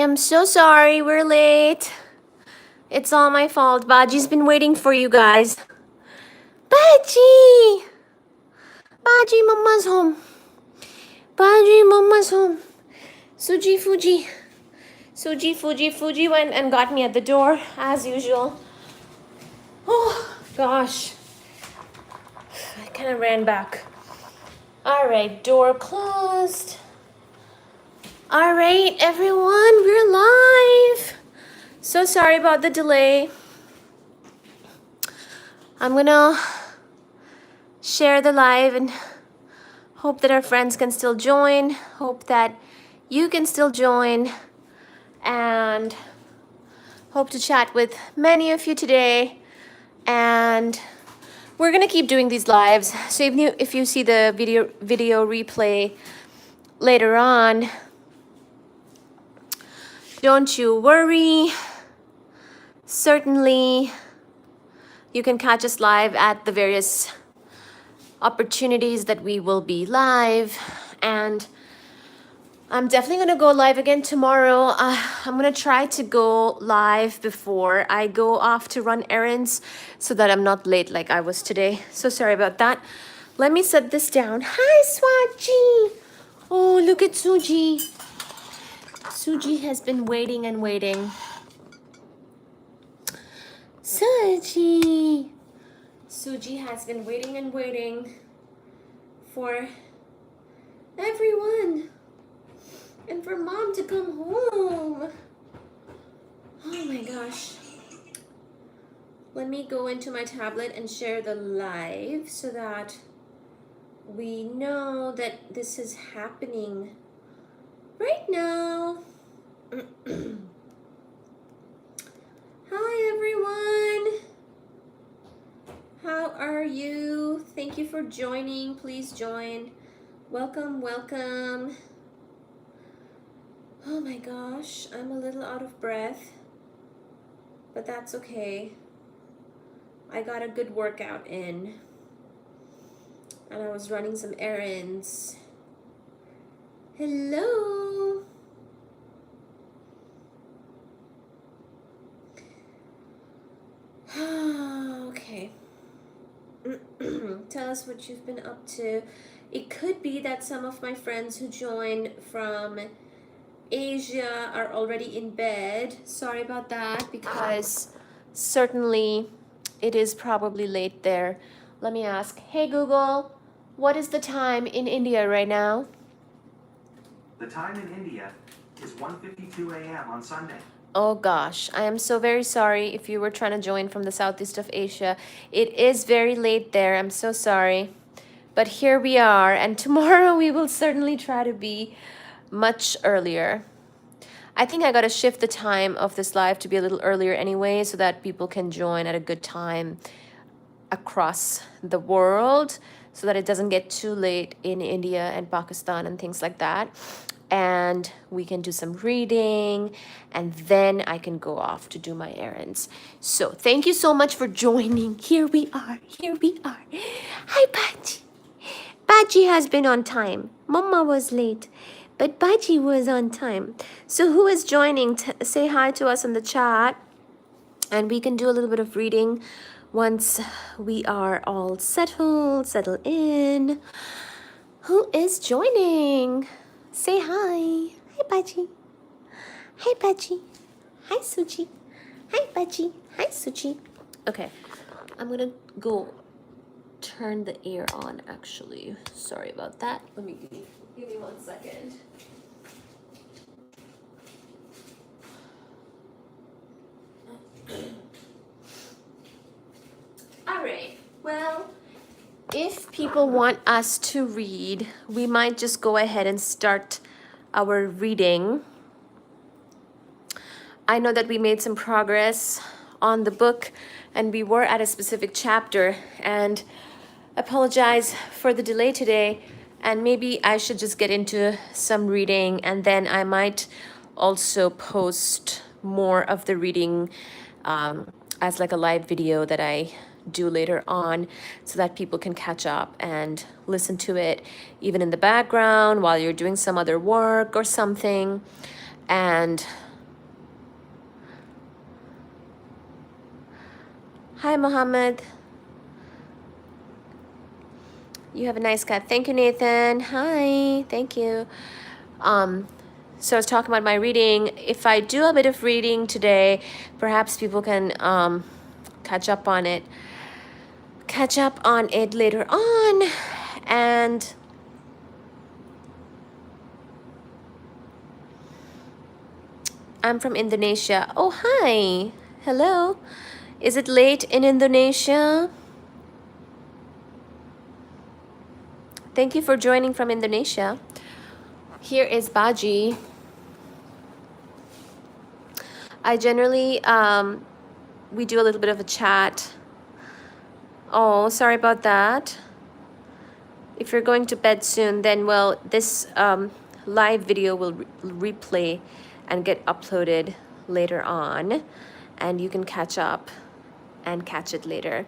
am so sorry we're late. It's all my fault. Baji's been waiting for you guys. Baji! Baji, Mama's home. Baji, Mama's home. Suji, Fuji. Fuji went and got me at the door, as usual. Oh, gosh. I kind of ran back. All right, door closed. All right, everyone, we're live. So sorry about the delay. I'm gonna share the live and hope that our friends can still join. Hope that you can still join and hope to chat with many of you today. And we're gonna keep doing these lives. So if you see the video replay later on, don't you worry. Certainly, you can catch us live at the various opportunities that we will be live. And I'm definitely going to go live again tomorrow. I'm going to try to go live before I go off to run errands so that I'm not late like I was today. So sorry about that. Let me set this down. Hi, Swaji. Oh, look at Suji. Suji has been waiting and waiting. Suji has been waiting and waiting for everyone and for mom to come home. Oh my gosh. Let me go into my tablet and share the live so that we know that this is happening right now. Hi everyone. How are you? Thank you for joining. Please join. Welcome, welcome. Oh my gosh, I'm a little out of breath, but that's okay. I got a good workout in, and I was running some errands. Hello. Okay. Tell us what you've been up to. It could be that some of my friends who joined from Asia are already in bed. Sorry about that, because certainly it is probably late there. Let me ask, hey Google, what is the time in India right now? The time in India is 1:52 a.m. on Sunday. Oh gosh, I am so very sorry if you were trying to join from the Southeast of Asia. It is very late there. I'm so sorry. But here we are, and tomorrow we will certainly try to be much earlier. I think I got to shift the time of this live to be a little earlier anyway so that people can join at a good time across the world so that it doesn't get too late in India and Pakistan and things like that. And we can do some reading, and then I can go off to do my errands. So thank you so much for joining. Here we are. Here we are. Hi, Baji. Baji has been on time. Mama was late, but Baji was on time. So who is joining? Say hi to us in the chat, and we can do a little bit of reading once we are all settle in. Who is joining? Say hi. Hi, Baji. Hi, Baji. Hi, Suji. Hi, Baji. Hi, Suji. Okay, I'm gonna go turn the air on, actually. Sorry about that. Let me give me 1 second. All right, well, if people want us to read, we might just go ahead and start our reading. I know that we made some progress on the book and we were at a specific chapter, and apologize for the delay today, and maybe I should just get into some reading, and then I might also post more of the reading as like a live video that I do later on so that people can catch up and listen to it even in the background while you're doing some other work or something. And Hi, Mohammed. You have a nice cat. Thank you, Nathan. Hi. Thank you. So I was talking about my reading. If I do a bit of reading today, perhaps people can catch up on it. Catch up on it later on. And I'm from Indonesia. Oh, hi. Hello. Is it late in Indonesia? Thank you for joining from Indonesia. Here is Baji. I generally, we do a little bit of a chat. Oh, sorry about that. If you're going to bed soon, then, well, this live video will replay and get uploaded later on, and you can catch up and catch it later.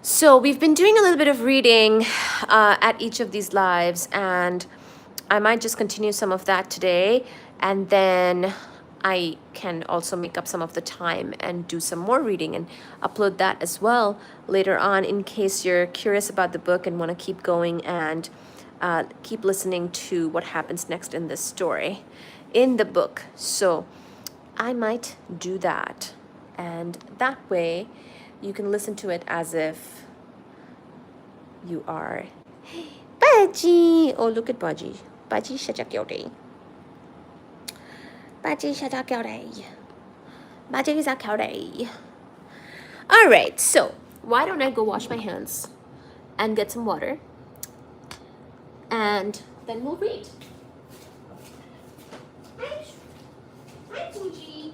So we've been doing a little bit of reading at each of these lives, and I might just continue some of that today, and then I can also make up some of the time and do some more reading and upload that as well later on, in case you're curious about the book and want to keep going and keep listening to what happens next in this story in the book. So I might do that, and that way you can listen to it as if you are Baji. Oh, look at Baji. Baji shajakyote. Baji shajakyote. Baji shajakyote. All right, so why don't I go wash my hands and get some water, and then we'll read. Hi, Fuji.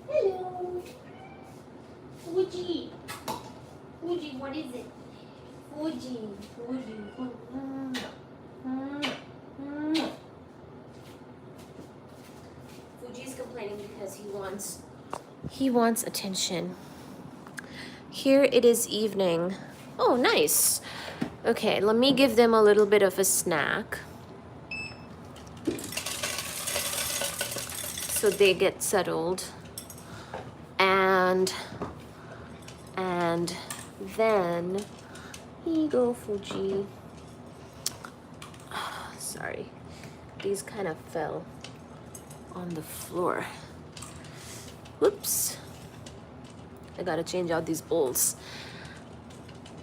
Hello. Fuji. Fuji, what is it? Fuji. Fuji. Fuji's complaining because he wants attention. Here it is evening. Oh, nice. Okay, let me give them a little bit of a snack so they get settled. And then here you go, Fuji. Sorry, these kind of fell on the floor. Whoops. I gotta change out these bowls.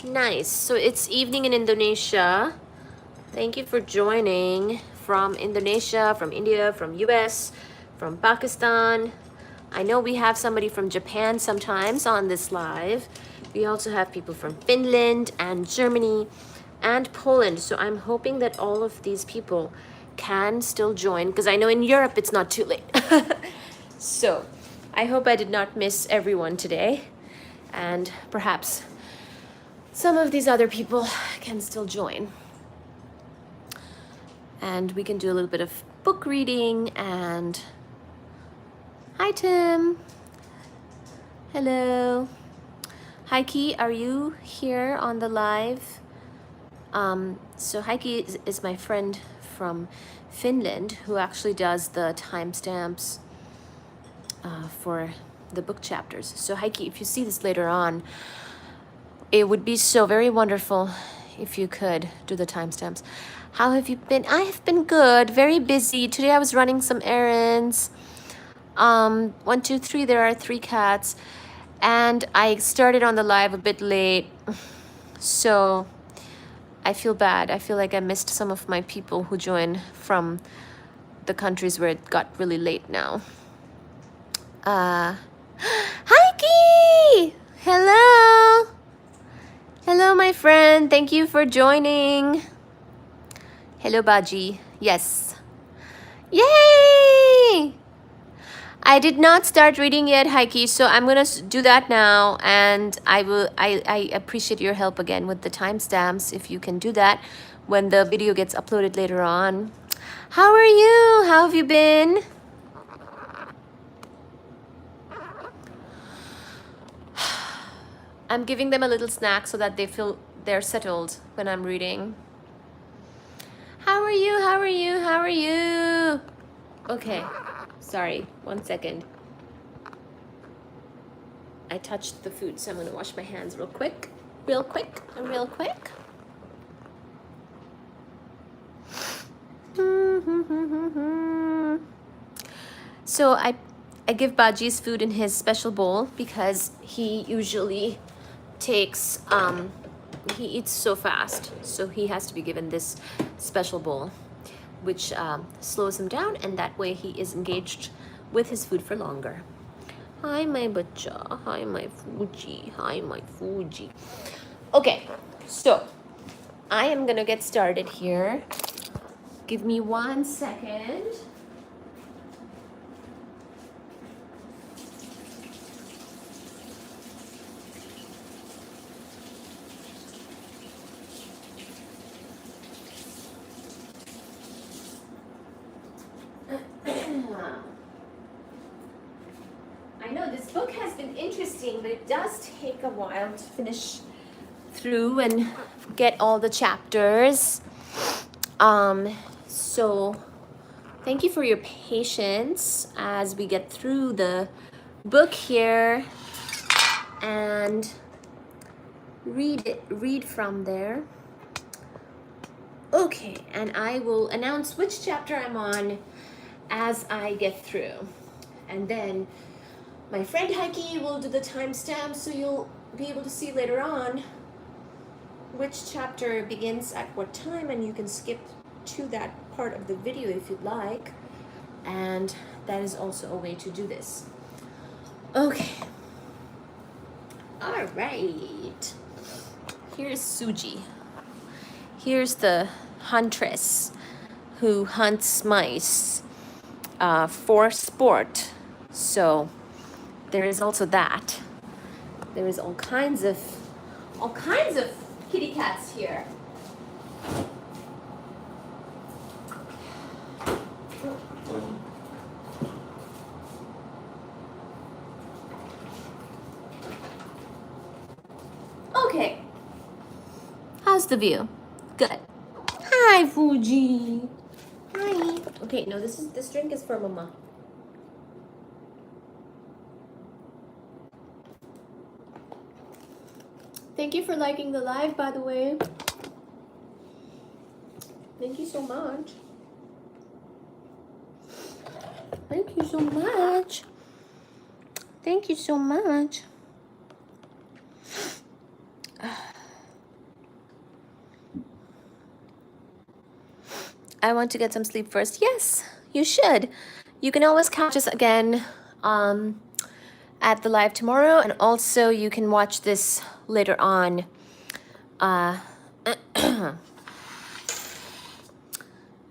Nice. So it's evening in Indonesia. Thank you for joining from Indonesia, from India, from US, from Pakistan. I know we have somebody from Japan sometimes on this live. We also have people from Finland and Germany and Poland. So I'm hoping that all of these people can still join, because I know in Europe it's not too late. So I hope I did not miss everyone today, and perhaps some of these other people can still join. And we can do a little bit of book reading. And hi, Tim. Hello. Heike, are you here on the live? So Heike is my friend from Finland, who actually does the timestamps for the book chapters. So Heike, if you see this later on, it would be so very wonderful if you could do the timestamps. How have you been? I have been good, very busy. Today I was running some errands. 1, 2, 3, there are 3 cats. And I started on the live a bit late. So I feel bad. I feel like I missed some of my people who join from the countries where it got really late now. Uh, Heike! Hello! Hello, my friend. Thank you for joining. Hello, Baji. Yes. Yay! I did not start reading yet, Heike, so I'm gonna do that now, and I appreciate your help again with the timestamps if you can do that when the video gets uploaded later on. How are you? How have you been? I'm giving them a little snack so that they feel they're settled when I'm reading. How are you? How are you? How are you? Okay, sorry, 1 second. I touched the food, so I'm gonna wash my hands real quick. Real quick. So I give Baji's food in his special bowl because he usually takes, he eats so fast. So he has to be given this special bowl, which slows him down, and that way he is engaged with his food for longer. Hi, my bacha. Hi, my Fuji. Hi, my Fuji. Okay, so I am gonna get started here. Give me 1 second. I know this book has been interesting, but it does take a while to finish through and get all the chapters. So thank you for your patience as we get through the book here and read from there. Okay, and I will announce which chapter I'm on as I get through. And then my friend Heike will do the timestamp, so you'll be able to see later on which chapter begins at what time, and you can skip to that part of the video if you'd like. And that is also a way to do this. Okay. All right. Here's Suji. Here's the huntress who hunts mice for sport. So there is also that. There is all kinds of kitty cats here. Okay. How's the view? Good. Hi, Fuji. Hi. Okay, no, this drink is for Mama. Thank you for liking the live, by the way. Thank you so much. Thank you so much. Thank you so much. I want to get some sleep first. Yes, you should. You can always catch us again at the live tomorrow, and also you can watch this later on.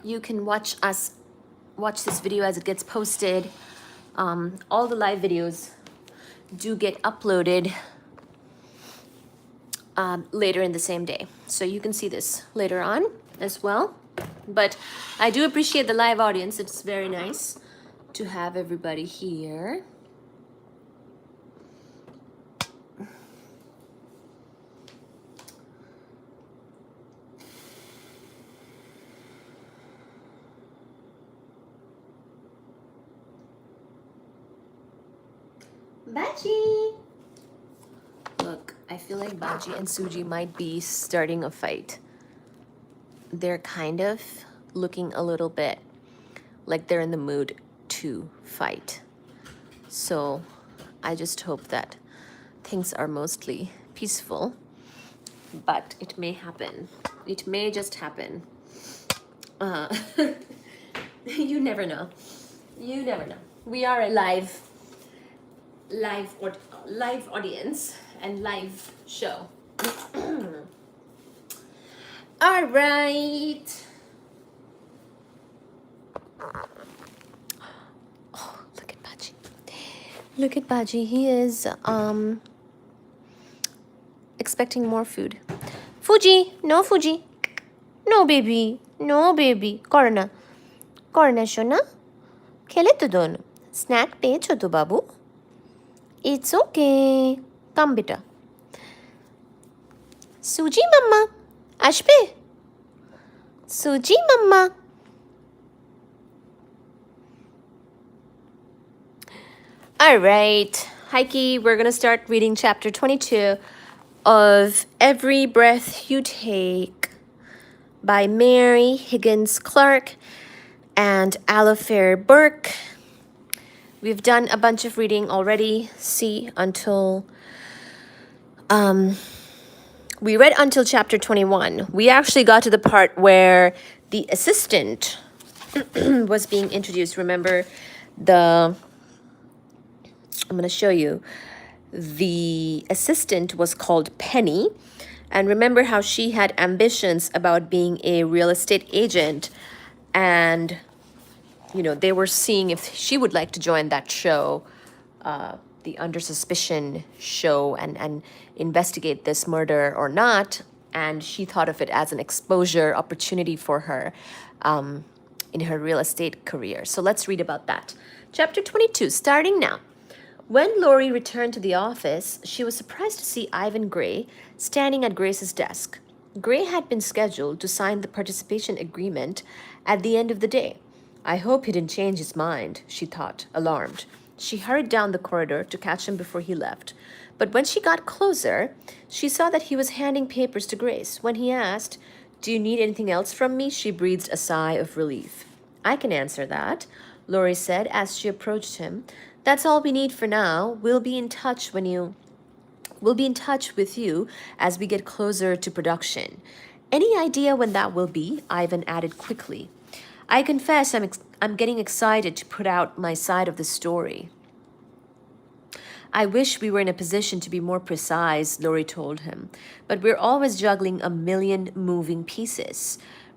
You can watch this video as it gets posted. All the live videos do get uploaded later in the same day, so you can see this later on as well. But I do appreciate the live audience. It's very nice to have everybody here. Baji! Look, I feel like Baji and Suji might be starting a fight. They're kind of looking a little bit like they're in the mood to fight. So I just hope that things are mostly peaceful, but it may happen. It may just happen. You never know. You never know. We are a live live audience and live show. All right. Oh, look at Baji. Look at Baji. He is expecting more food. Fuji, no Fuji. No baby. No baby. Corona. Corona shona. খেলে তো দোন snack পেয়েছো তো বাবু it's okay কাম বেটা সুজি মাম্মা আসবে সুজি মাম্মা all right Heike, we're gonna start reading chapter 22 of Every Breath You Take by Mary Higgins Clark and Alifair Burke. We've done a bunch of reading already. See until we read until chapter 21. We actually got to the part where the assistant was being introduced. Remember I'm going to show you. The assistant was called Penny. And remember how she had ambitions about being a real estate agent. And, you know, they were seeing if she would like to join that show, the Under Suspicion show, and investigate this murder or not. And she thought of it as an exposure opportunity for her in her real estate career. So let's read about that. Chapter 22, starting now. When Lori returned to the office, she was surprised to see Ivan Gray standing at Grace's desk. Gray had been scheduled to sign the participation agreement at the end of the day. I hope he didn't change his mind, she thought, alarmed. She hurried down the corridor to catch him before he left. But when she got closer, she saw that he was handing papers to Grace. When he asked, "Do you need anything else from me?" she breathed a sigh of relief. "I can answer that," Lori said as she approached him. "That's all we need for now. We'll be in touch with you as we get closer to production." "Any idea when that will be?" Ivan added quickly. "I confess I'm getting excited to put out my side of the story." "I wish we were in a position to be more precise," Lori told him. "But we're always juggling a million moving pieces.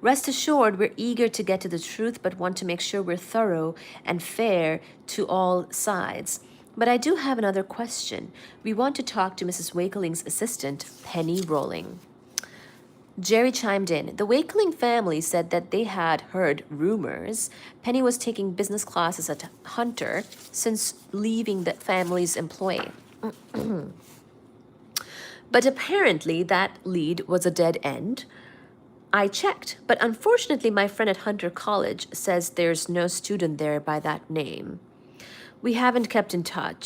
Rest assured, we're eager to get to the truth, but want to make sure we're thorough and fair to all sides. But I do have another question. We want to talk to Mrs. Wakeling's assistant, Penny Rolling." Jerry chimed in. The Wakeling family said that they had heard rumors Penny was taking business classes at Hunter since leaving the family's employ. But apparently that lead was a dead end. "I checked, but unfortunately my friend at Hunter College says there's no student there by that name." "We haven't kept in touch,"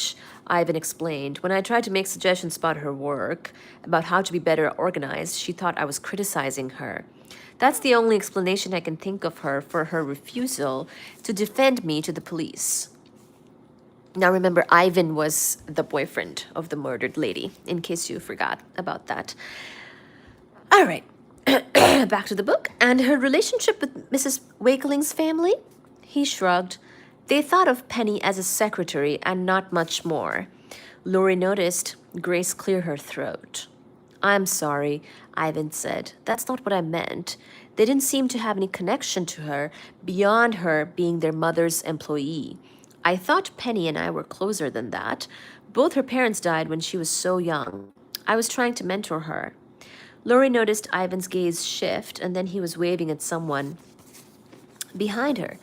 Ivan explained. "When I tried to make suggestions about her work, about how to be better organized, she thought I was criticizing her. That's the only explanation I can think of for her refusal to defend me to the police." Now remember, Ivan was the boyfriend of the murdered lady, in case you forgot about that. All right. Back to the book. "And her relationship with Mrs. Wakeling's family?" He shrugged. "They thought of Penny as a secretary and not much more." Lori noticed Grace clear her throat. "I'm sorry," Ivan said. "That's not what I meant. They didn't seem to have any connection to her beyond her being their mother's employee. I thought Penny and I were closer than that. Both her parents died when she was so young. I was trying to mentor her." Lori noticed Ivan's gaze shift, and then he was waving at someone behind her.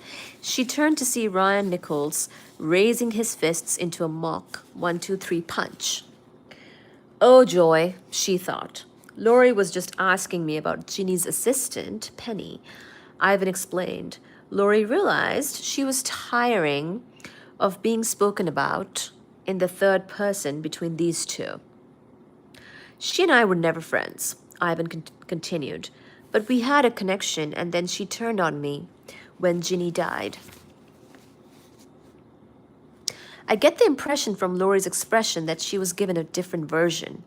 She turned to see Ryan Nichols raising his fists into a mock 1-2-3 punch. "Oh joy," she thought. Lori was just asking me about Ginny's assistant, Penny. Ivan explained. Lori realized she was tiring of being spoken about in the third person between these two. "She and I were never friends," Ivan continued, "but we had a connection, and then she turned on me when Ginny died." I get the impression from Lori's expression that she was given a different version.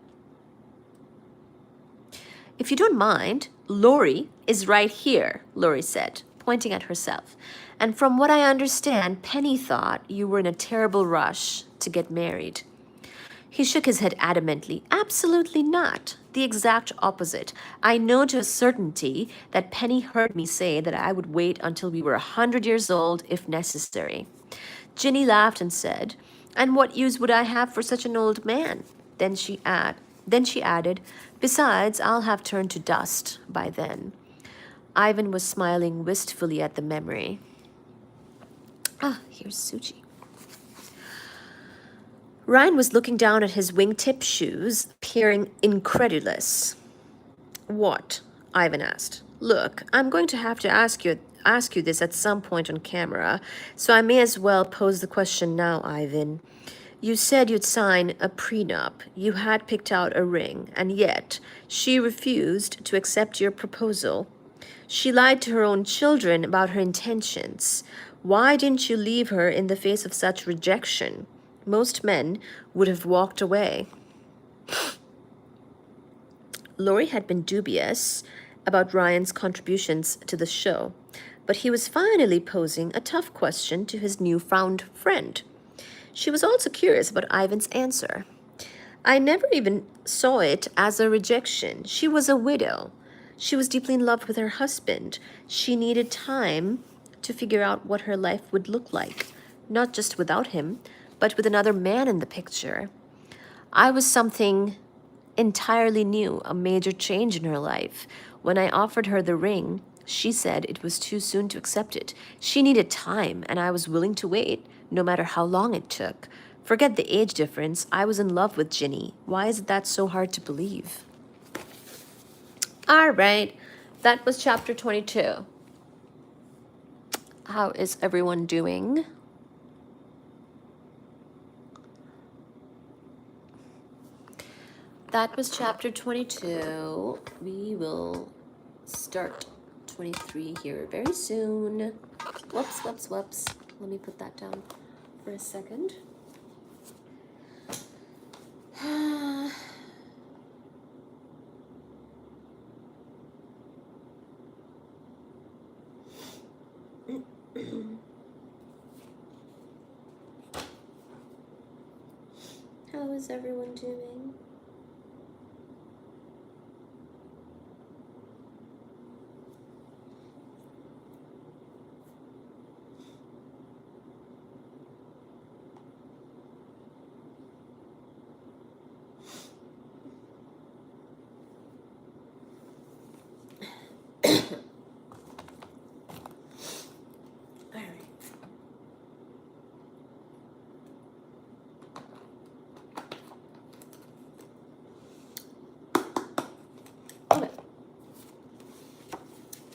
"If you don't mind, Lori is right here," Lori said, pointing at herself. "And from what I understand, Penny thought you were in a terrible rush to get married." He shook his head adamantly. Absolutely not. The exact opposite. I know to a certainty that Penny heard me say that I would wait until we were 100 years old if necessary. Ginny laughed and said, "And what use would I have for such an old man?" Then she added, "Besides, I'll have turned to dust by then." Ivan was smiling wistfully at the memory. Ah, here's Suji. Ryan was looking down at his wingtip shoes, peering incredulous. "What?" Ivan asked. "Look, I'm going to have to ask you this at some point on camera, so I may as well pose the question now, Ivan. You said you'd sign a prenup. You had picked out a ring, and yet she refused to accept your proposal. She lied to her own children about her intentions. Why didn't you leave her in the face of such rejection? Most men would have walked away." Laurie had been dubious about Ryan's contributions to the show, but he was finally posing a tough question to his newfound friend. She was also curious about Ivan's answer. "I never even saw it as a rejection. She was a widow. She was deeply in love with her husband. She needed time to figure out what her life would look like, not just without him, but with another man in the picture. I was something entirely new, a major change in her life. When I offered her the ring, she said it was too soon to accept it. She needed time, and I was willing to wait, no matter how long it took. Forget the age difference. I was in love with Ginny. Why is that so hard to believe?" All right, that was chapter 22. How is everyone doing? That was chapter 22. We will start 23 here very soon. Whoops, whoops, whoops. Let me put that down for a second. How is everyone doing?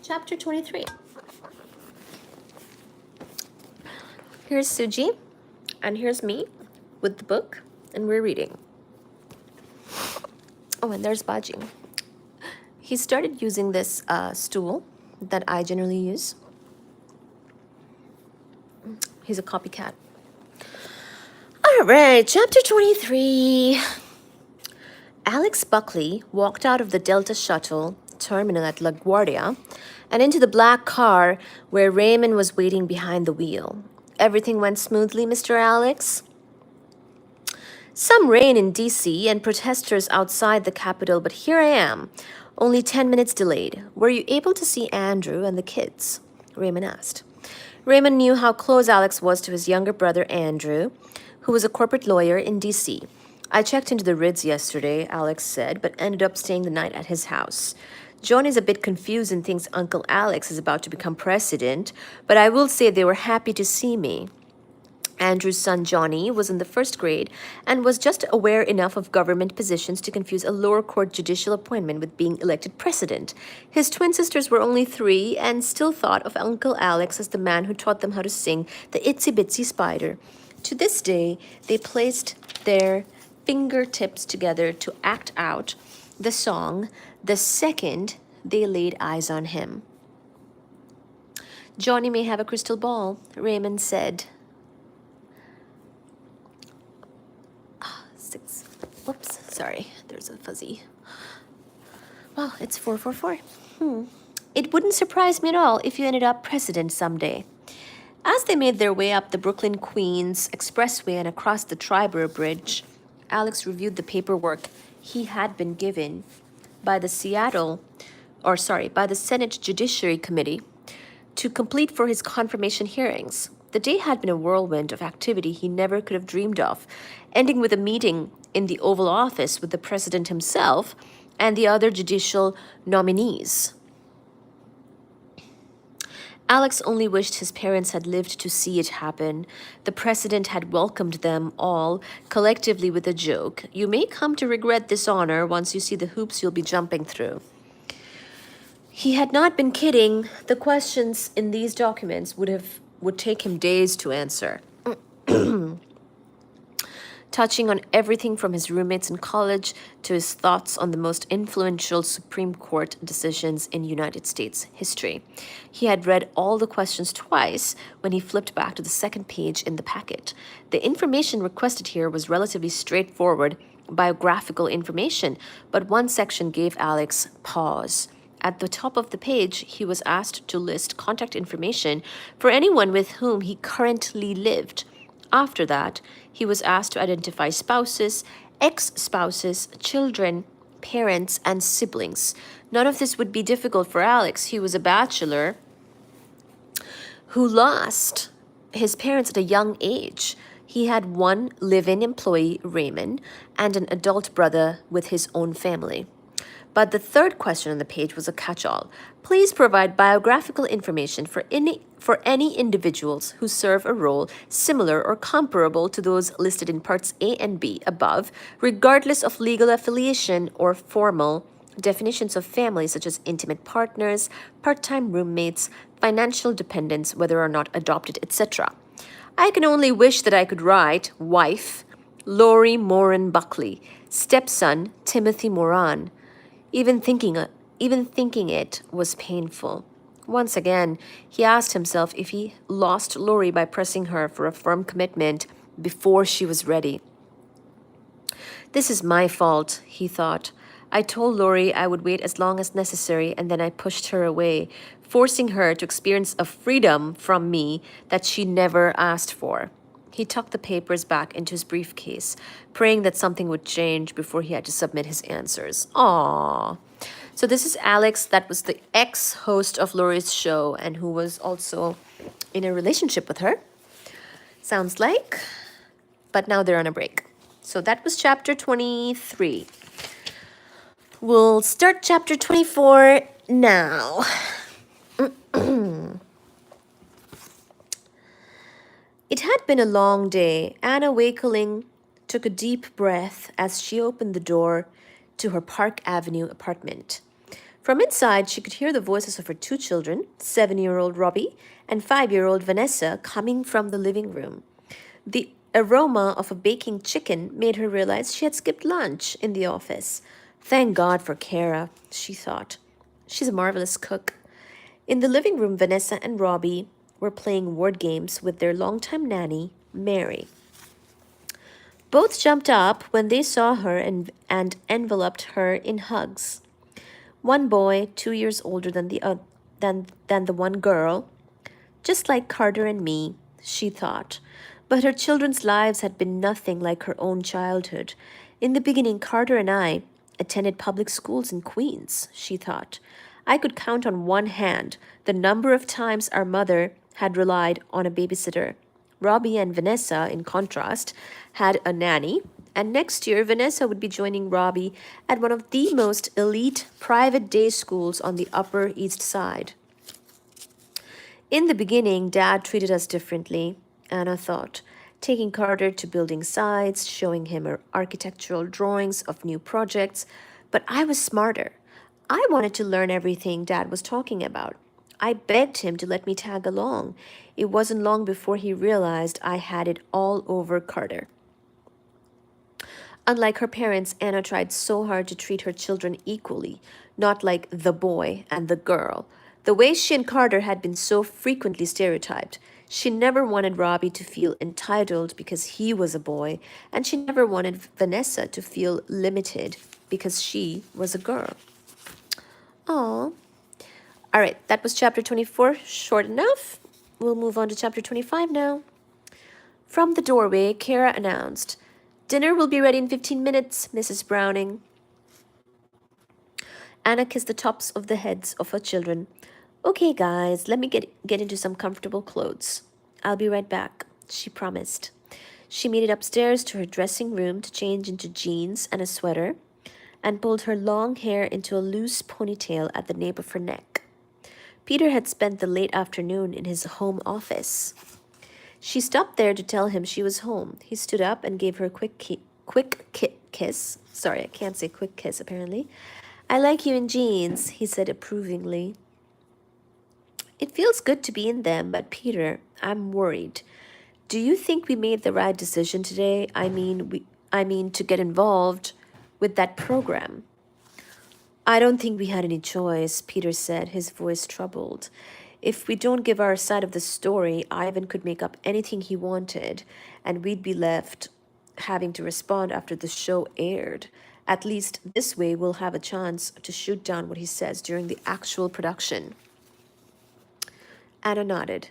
Chapter 23. Here's Suji, and here's me with the book, and we're reading. Oh, and there's Baji. He started using this stool that I generally use. He's a copycat. All right, chapter 23. Alex Buckley walked out of the Delta Shuttle terminal at LaGuardia and into the black car where Raymond was waiting behind the wheel. "Everything went smoothly, Mr. Alex?" "Some rain in D.C. and protesters outside the Capitol, but here I am, only 10 minutes delayed. Were you able to see Andrew and the kids?" Raymond asked. Raymond knew how close Alex was to his younger brother, Andrew, who was a corporate lawyer in D.C. "I checked into the Ritz yesterday," Alex said, "but ended up staying the night at his house. John is a bit confused and thinks Uncle Alex is about to become president, but I will say they were happy to see me. Andrew's son Johnny was in the first grade and was just aware enough of government positions to confuse a lower court judicial appointment with being elected president. His twin sisters were only 3 and still thought of Uncle Alex as the man who taught them how to sing the Itsy Bitsy Spider. To this day, they placed their fingertips together to act out the song the second they laid eyes on him." "Johnny may have a crystal ball," Raymond said. Whoops, sorry, there's a fuzzy. Well, it's 444. "It wouldn't surprise me at all if you ended up president someday." As they made their way up the Brooklyn Queens Expressway and across the Triborough Bridge, Alex reviewed the paperwork he had been given by the by the Senate Judiciary Committee to complete for his confirmation hearings. The day had been a whirlwind of activity he never could have dreamed of, ending with a meeting in the Oval Office with the president himself and the other judicial nominees. Alex only wished his parents had lived to see it happen. The president had welcomed them all collectively with a joke. You may come to regret this honor once you see the hoops you'll be jumping through. He had not been kidding. The questions in these documents would take him days to answer. Touching on everything from his roommates in college to his thoughts on the most influential Supreme Court decisions in United States history. He had read all the questions twice when he flipped back to the second page in the packet. The information requested here was relatively straightforward biographical information, but one section gave Alex pause. At the top of the page, he was asked to list contact information for anyone with whom he currently lived. After that, he was asked to identify spouses, ex-spouses, children, parents, and siblings. None of this would be difficult for Alex. He was a bachelor who lost his parents at a young age. He had one live-in employee, Raymond, and an adult brother with his own family. But the third question on the page was a catch-all. Please provide biographical information for any individuals who serve a role similar or comparable to those listed in parts A and B above, regardless of legal affiliation or formal definitions of family such as intimate partners, part-time roommates, financial dependents, whether or not adopted, etc. I can only wish that I could write wife, Lori Moran Buckley, stepson, Timothy Moran. Even thinking it was painful. Once again, he asked himself if he lost Lori by pressing her for a firm commitment before she was ready. This is my fault, he thought. I told Lori I would wait as long as necessary, and then I pushed her away, forcing her to experience a freedom from me that she never asked for. He tucked the papers back into his briefcase, praying that something would change before he had to submit his answers. Aww. So this is Alex, that was the ex-host of Lori's show and who was also in a relationship with her. Sounds like. But now they're on a break. So that was chapter 23. We'll start chapter 24 now. It had been a long day. Anna Wakeling took a deep breath as she opened the door to her Park Avenue apartment. From inside, she could hear the voices of her two children, 7-year-old Robbie and 5-year-old Vanessa, coming from the living room. The aroma of a baking chicken made her realize she had skipped lunch in the office. Thank God for Kara, she thought. She's a marvelous cook. In the living room, Vanessa and Robbie were playing word games with their longtime nanny, Mary. Both jumped up when they saw her and enveloped her in hugs. One boy, 2 years older than the one girl, just like Carter and me, she thought. But her children's lives had been nothing like her own childhood. In the beginning, Carter and I attended public schools in Queens, she thought. I could count on one hand the number of times our mother had relied on a babysitter. Robbie and Vanessa, in contrast, had a nanny, and next year Vanessa would be joining Robbie at one of the most elite private day schools on the Upper East Side. In the beginning, Dad treated us differently, Anna thought, taking Carter to building sites, showing him architectural drawings of new projects, but I was smarter. I wanted to learn everything Dad was talking about. I begged him to let me tag along. It wasn't long before he realized I had it all over Carter. Unlike her parents, Anna tried so hard to treat her children equally, not like the boy and the girl. The way she and Carter had been so frequently stereotyped. She never wanted Robbie to feel entitled because he was a boy, and she never wanted Vanessa to feel limited because she was a girl. Aww. All right, that was chapter 24, short enough. We'll move on to chapter 25 now. From the doorway, Kara announced, Dinner will be ready in 15 minutes, Mrs. Browning. Anna kissed the tops of the heads of her children. Okay, guys, let me get into some comfortable clothes. I'll be right back, she promised. She made it upstairs to her dressing room to change into jeans and a sweater, and pulled her long hair into a loose ponytail at the nape of her neck. Peter had spent the late afternoon in his home office. She stopped there to tell him she was home. He stood up and gave her a kiss. Sorry, I can't say quick kiss, apparently. I like you in jeans, he said approvingly. It feels good to be in them, but Peter, I'm worried. Do you think we made the right decision today? I mean to get involved with that program. I don't think we had any choice, Peter said, his voice troubled. If we don't give our side of the story, Ivan could make up anything he wanted, and we'd be left having to respond after the show aired. At least this way we'll have a chance to shoot down what he says during the actual production. Anna nodded.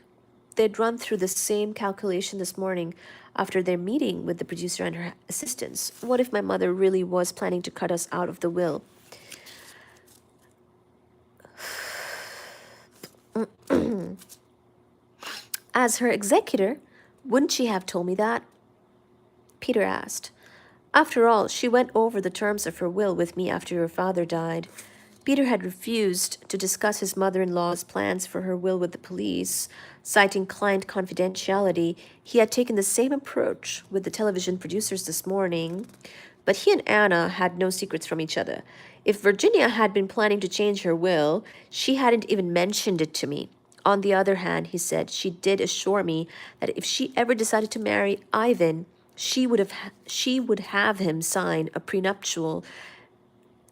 They'd run through the same calculation this morning after their meeting with the producer and her assistants. What if my mother really was planning to cut us out of the will? As her executor, wouldn't she have told me that? Peter asked. After all, she went over the terms of her will with me after your father died. Peter had refused to discuss his mother-in-law's plans for her will with the police, citing client confidentiality. He had taken the same approach with the television producers this morning, but he and Anna had no secrets from each other. If Virginia had been planning to change her will, she hadn't even mentioned it to me. On the other hand, he said, she did assure me that if she ever decided to marry Ivan, she would have him sign a prenuptial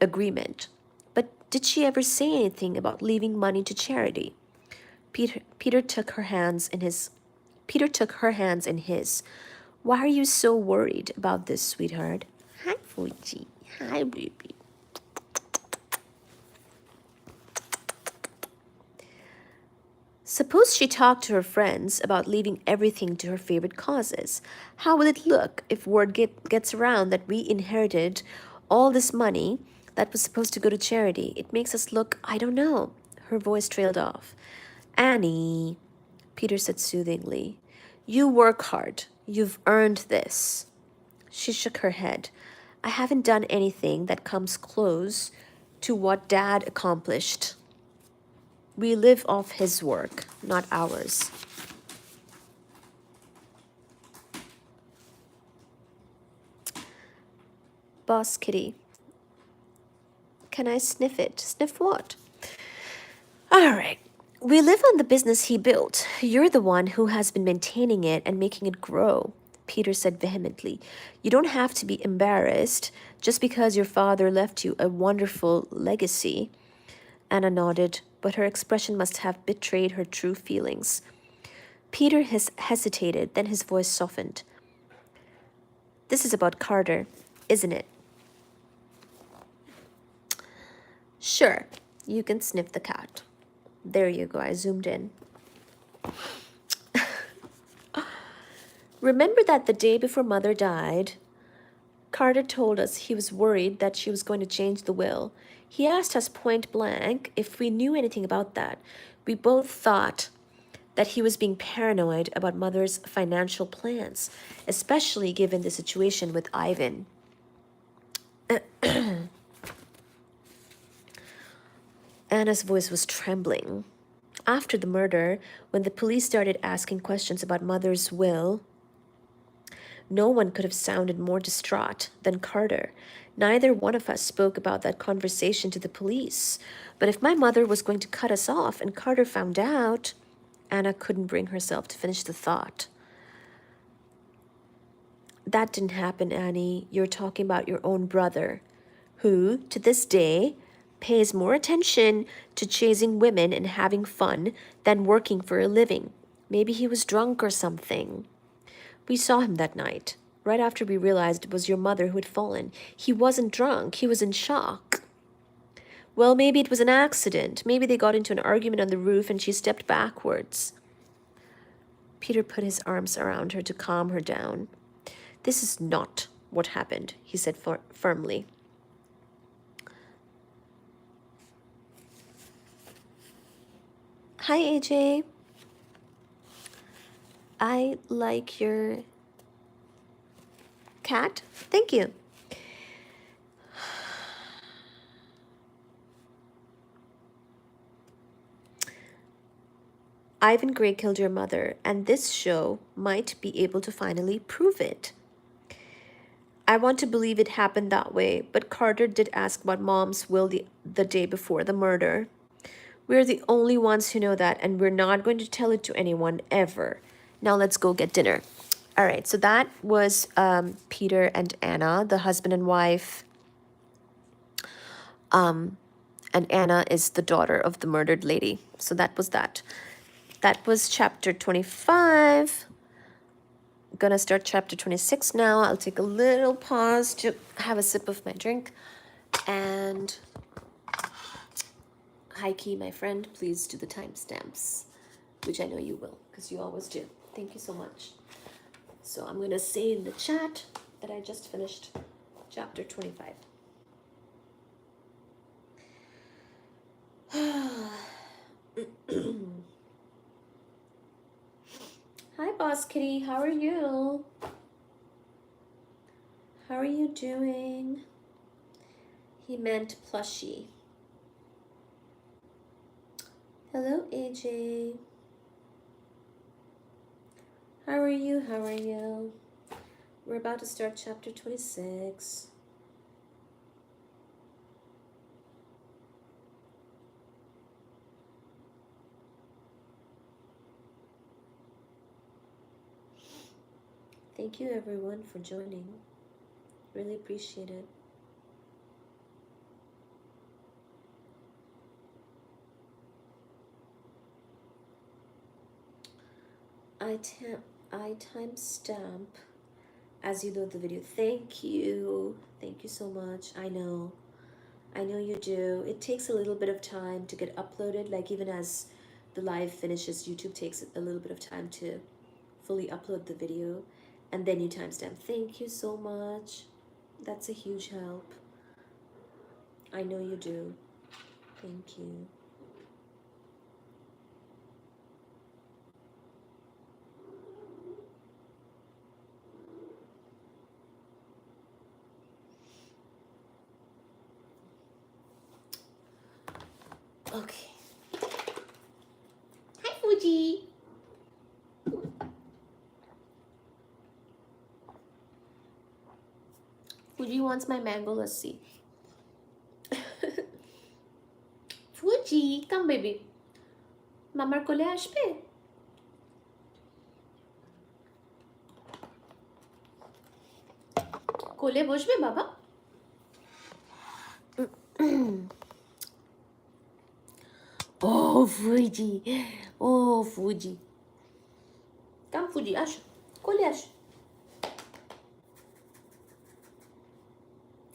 agreement. But did she ever say anything about leaving money to charity? Peter took her hands in his. Why are you so worried about this, sweetheart? Hi, Fuji. Hi, baby. Suppose she talked to her friends about leaving everything to her favorite causes. How will it look if word gets around that we inherited all this money that was supposed to go to charity? It makes us look, I don't know. Her voice trailed off. Annie, Peter said soothingly, you work hard. You've earned this. She shook her head. I haven't done anything that comes close to what Dad accomplished. We live off his work, not ours. Boss Kitty. Can I sniff it? Sniff what? All right. We live on the business he built. You're the one who has been maintaining it and making it grow, Peter said vehemently. You don't have to be embarrassed just because your father left you a wonderful legacy. Anna nodded, but her expression must have betrayed her true feelings. Peter hesitated, then his voice softened. This is about Carter, isn't it? Sure, you can sniff the cat. There you go, I zoomed in. Remember that the day before Mother died, Carter told us he was worried that she was going to change the will. He asked us point blank if we knew anything about that. We both thought that he was being paranoid about Mother's financial plans, especially given the situation with Ivan. Anna's voice was trembling. After the murder, when the police started asking questions about Mother's will, no one could have sounded more distraught than Carter. Neither one of us spoke about that conversation to the police. But if my mother was going to cut us off and Carter found out, Anna couldn't bring herself to finish the thought. That didn't happen, Annie. You're talking about your own brother, who, to this day, pays more attention to chasing women and having fun than working for a living. Maybe he was drunk or something. We saw him that night, right after we realized it was your mother who had fallen. He wasn't drunk. He was in shock. Well, maybe it was an accident. Maybe they got into an argument on the roof and she stepped backwards. Peter put his arms around her to calm her down. This is not what happened, he said firmly. Hi, AJ. I like your cat. Thank you. Ivan Gray killed your mother, and this show might be able to finally prove it. I want to believe it happened that way, but Carter did ask about Mom's will the day before the murder. We're the only ones who know that, and we're not going to tell it to anyone ever. Now let's go get dinner. All right, so that was Peter and Anna, the husband and wife. And Anna is the daughter of the murdered lady. So that was that. That was chapter 25. I'm gonna start chapter 26 now. I'll take a little pause to have a sip of my drink. And Heike, my friend, please do the timestamps, which I know you will, because you always do. Thank you so much. So I'm gonna say in the chat that I just finished chapter 25. Hi, Boss Kitty. How are you? How are you doing? He meant plushie. Hello, AJ. How are you? How are you? We're about to start chapter 26. Thank you, everyone, for joining. Really appreciate it. I timestamp as you load the video. Thank you. Thank you so much. I know you do. It takes a little bit of time to get uploaded. Like even as the live finishes, YouTube takes a little bit of time to fully upload the video, and then you timestamp. Thank you so much. That's a huge help. I know you do. Thank you. Okay. Hi, Fuji. Fuji wants my mango lassi. Fuji, come baby. মামার কোলে আসবে? কোলে বসবে বাবা? Oh, Fuji. Oh, Fuji. Come, Fuji, আসো. কোলে আসো.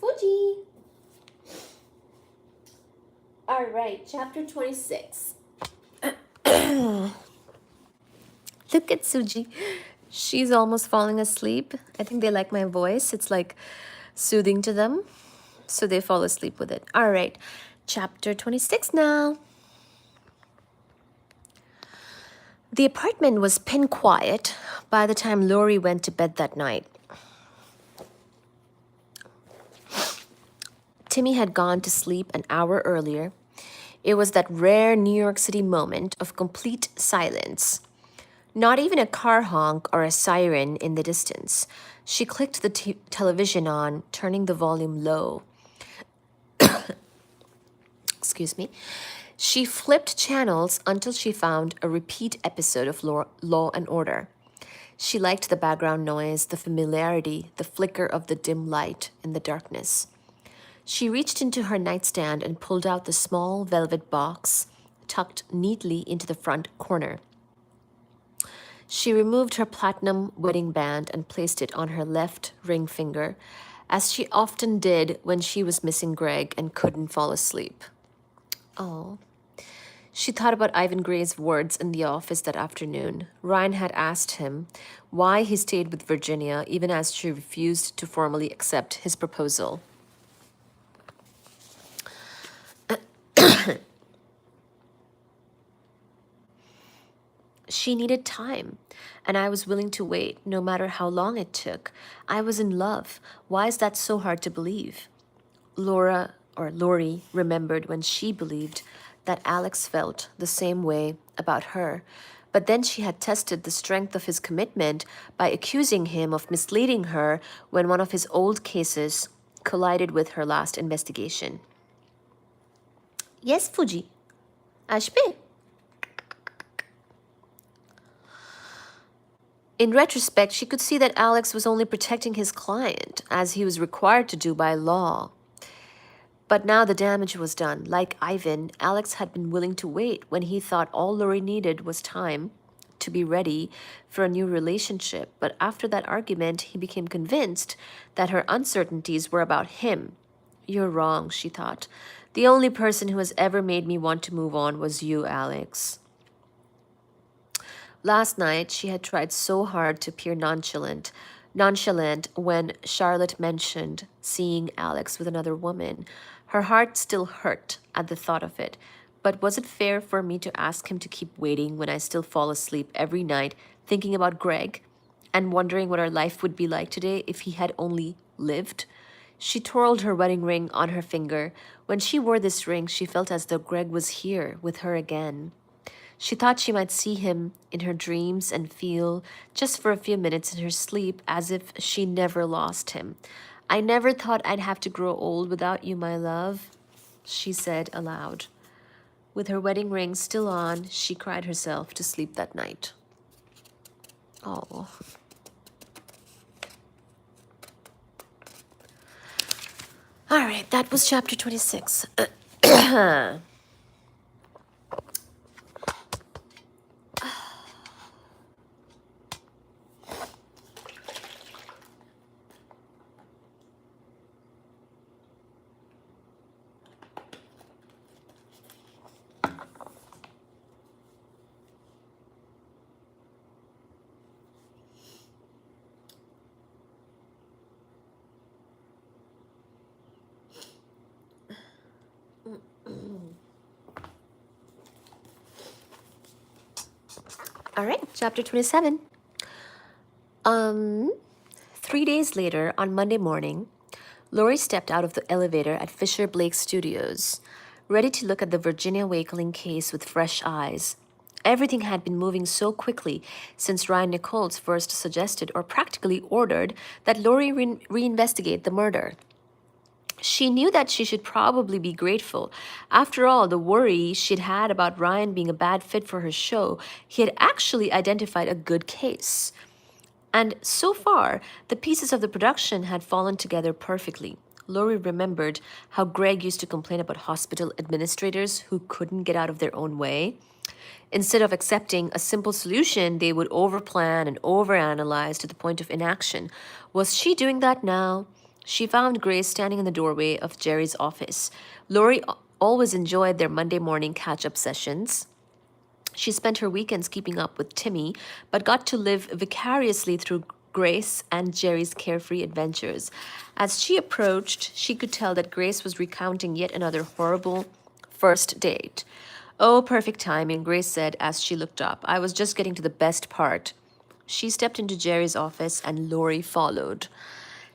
Fuji. All right, chapter 26. Look at Suji. She's almost falling asleep. I think they like my voice. It's like soothing to them. So they fall asleep with it. All right, chapter 26 now. The apartment was pin quiet by the time Lori went to bed that night. Timmy had gone to sleep an hour earlier. It was that rare New York City moment of complete silence. Not even a car honk or a siren in the distance. She clicked the television on, turning the volume low. Excuse me. She flipped channels until she found a repeat episode of Law and Order. She liked the background noise, the familiarity, the flicker of the dim light in the darkness. She reached into her nightstand and pulled out the small velvet box, tucked neatly into the front corner. She removed her platinum wedding band and placed it on her left ring finger, as she often did when she was missing Greg and couldn't fall asleep. Oh. She thought about Ivan Gray's words in the office that afternoon. Ryan had asked him why he stayed with Virginia even as she refused to formally accept his proposal. She needed time, and I was willing to wait, no matter how long it took. I was in love. Why is that so hard to believe? Lori remembered when she believed that Alex felt the same way about her. But then she had tested the strength of his commitment by accusing him of misleading her when one of his old cases collided with her last investigation. Yes, Fuji. Ashbe. In retrospect, she could see that Alex was only protecting his client, as he was required to do by law. But now the damage was done. Like Ivan, Alex had been willing to wait when he thought all Lori needed was time to be ready for a new relationship. But after that argument, he became convinced that her uncertainties were about him. You're wrong, she thought. The only person who has ever made me want to move on was you, Alex. Last night, she had tried so hard to appear nonchalant when Charlotte mentioned seeing Alex with another woman. Her heart still hurt at the thought of it. But was it fair for me to ask him to keep waiting when I still fall asleep every night thinking about Greg and wondering what our life would be like today if he had only lived? She twirled her wedding ring on her finger. When she wore this ring, she felt as though Greg was here with her again. She thought she might see him in her dreams and feel, just for a few minutes in her sleep, as if she never lost him. I never thought I'd have to grow old without you, my love, she said aloud. With her wedding ring still on, she cried herself to sleep that night. Oh. All right, that was chapter 26. All right, chapter 27. 3 days later, on Monday morning, Lori stepped out of the elevator at Fisher Blake Studios, ready to look at the Virginia Wakeling case with fresh eyes. Everything had been moving so quickly since Ryan Nichols first suggested or practically ordered that Lori reinvestigate the murder. She knew that she should probably be grateful. After all, the worry she'd had about Ryan being a bad fit for her show, he had actually identified a good case. And so far, the pieces of the production had fallen together perfectly. Lori remembered how Greg used to complain about hospital administrators who couldn't get out of their own way. Instead of accepting a simple solution, they would overplan and overanalyze to the point of inaction. Was she doing that now? She found Grace standing in the doorway of Jerry's office. Lori always enjoyed their Monday morning catch-up sessions. She spent her weekends keeping up with Timmy, but got to live vicariously through Grace and Jerry's carefree adventures. As she approached, she could tell that Grace was recounting yet another horrible first date. Oh, perfect timing, Grace said as she looked up. I was just getting to the best part. She stepped into Jerry's office and Lori followed.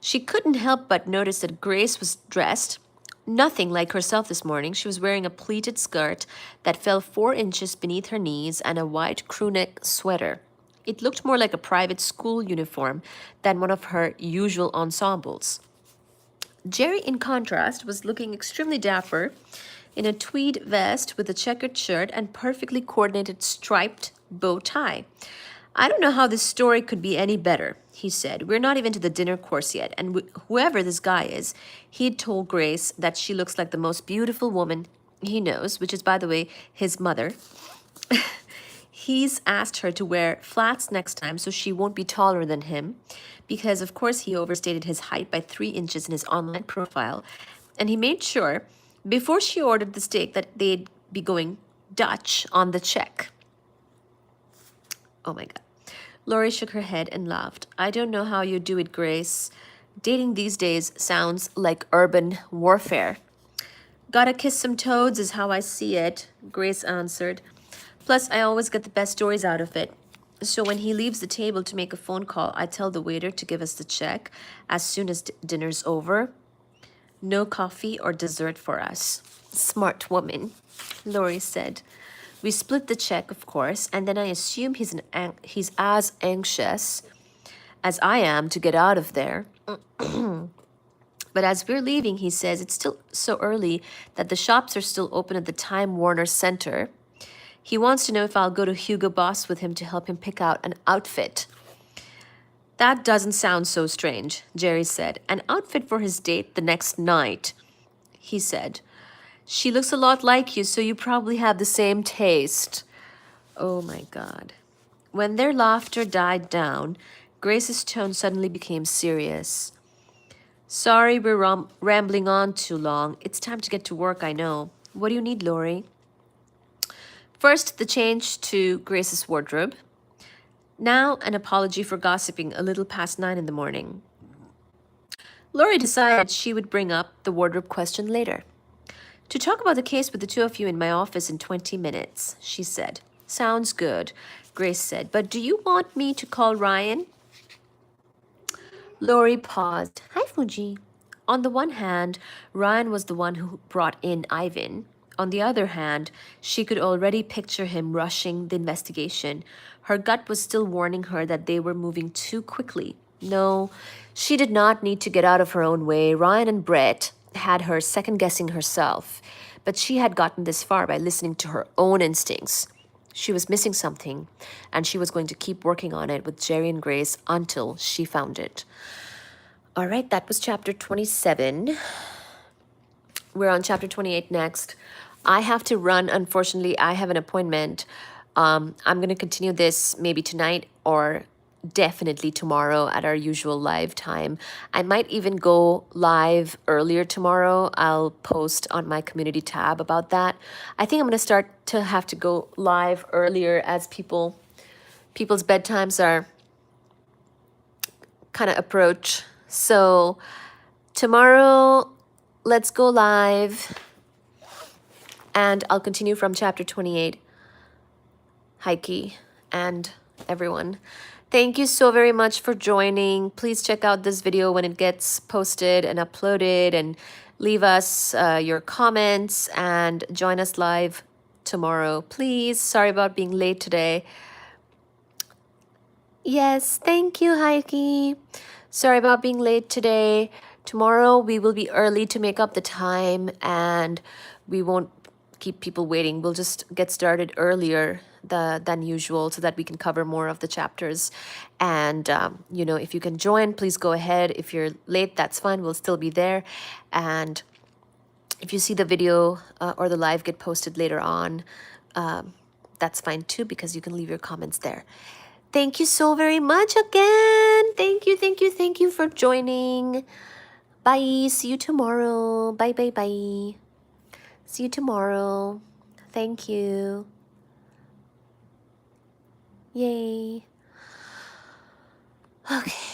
She couldn't help but notice that Grace was dressed nothing like herself this morning. She was wearing a pleated skirt that fell 4 inches beneath her knees and a white crewneck sweater. It looked more like a private school uniform than one of her usual ensembles. Jerry, in contrast, was looking extremely dapper in a tweed vest with a checkered shirt and perfectly coordinated striped bow tie. I don't know how this story could be any better, he said. We're not even to the dinner course yet, and whoever this guy is, he'd told Grace that she looks like the most beautiful woman he knows, which is, by the way, his mother. He's asked her to wear flats next time so she won't be taller than him, because, of course, he overstated his height by 3 inches in his online profile, and he made sure, before she ordered the steak, that they'd be going Dutch on the check. Oh my God. Lori shook her head and laughed. I don't know how you do it, Grace. Dating these days sounds like urban warfare. Gotta kiss some toads is how I see it, Grace answered. Plus, I always get the best stories out of it. So when he leaves the table to make a phone call, I tell the waiter to give us the check as soon as dinner's over. No coffee or dessert for us. Smart woman, Lori said. We split the check, of course, and then I assume he's as anxious as I am to get out of there. But as we're leaving, he says it's still so early that the shops are still open at the Time Warner Center. He wants to know if I'll go to Hugo Boss with him to help him pick out an outfit. That doesn't sound so strange, Jerry said. An outfit for his date the next night, he said. She looks a lot like you, so you probably have the same taste. Oh my God. When their laughter died down, Grace's tone suddenly became serious. Sorry we're rambling on too long. It's time to get to work, I know. What do you need, Lori? First, the change to Grace's wardrobe. Now, an apology for gossiping a little past 9 in the morning. Lori decided she would bring up the wardrobe question later. To talk about the case with the two of you in my office in 20 minutes, she said. Sounds good, Grace said. But do you want me to call Ryan? Lori paused. Hi, Fuji. On the one hand, Ryan was the one who brought in Ivan. On the other hand, she could already picture him rushing the investigation. Her gut was still warning her that they were moving too quickly. No, she did not need to get out of her own way. Ryan and Brett had her second-guessing herself, but she had gotten this far by listening to her own instincts. She was missing something, and she was going to keep working on it with Jerry and Grace until she found it. All right, that was chapter 27. We're on chapter 28 next. I have to run. Unfortunately, I have an appointment. I'm going to continue this maybe tonight or definitely tomorrow at our usual live time. I might even go live earlier tomorrow. I'll post on my community tab about that. I think I'm going to start to have to go live earlier as people's bedtimes are kind of approach. So tomorrow, let's go live. And I'll continue from chapter 28. Heike and everyone. Thank you so very much for joining. Please check out this video when it gets posted and uploaded and leave us your comments and join us live tomorrow. Please, sorry about being late today. Yes, thank you, Heike. Sorry about being late today. Tomorrow we will be early to make up the time and we won't keep people waiting. We'll just get started earlier than usual so that we can cover more of the chapters. And, if you can join, please go ahead. If you're late, that's fine. We'll still be there. And if you see the video or the live get posted later on, that's fine too, because you can leave your comments there. Thank you so very much again. Thank you for joining. Bye. See you tomorrow. Bye, bye, bye. See you tomorrow. Thank you. Yay. Okay.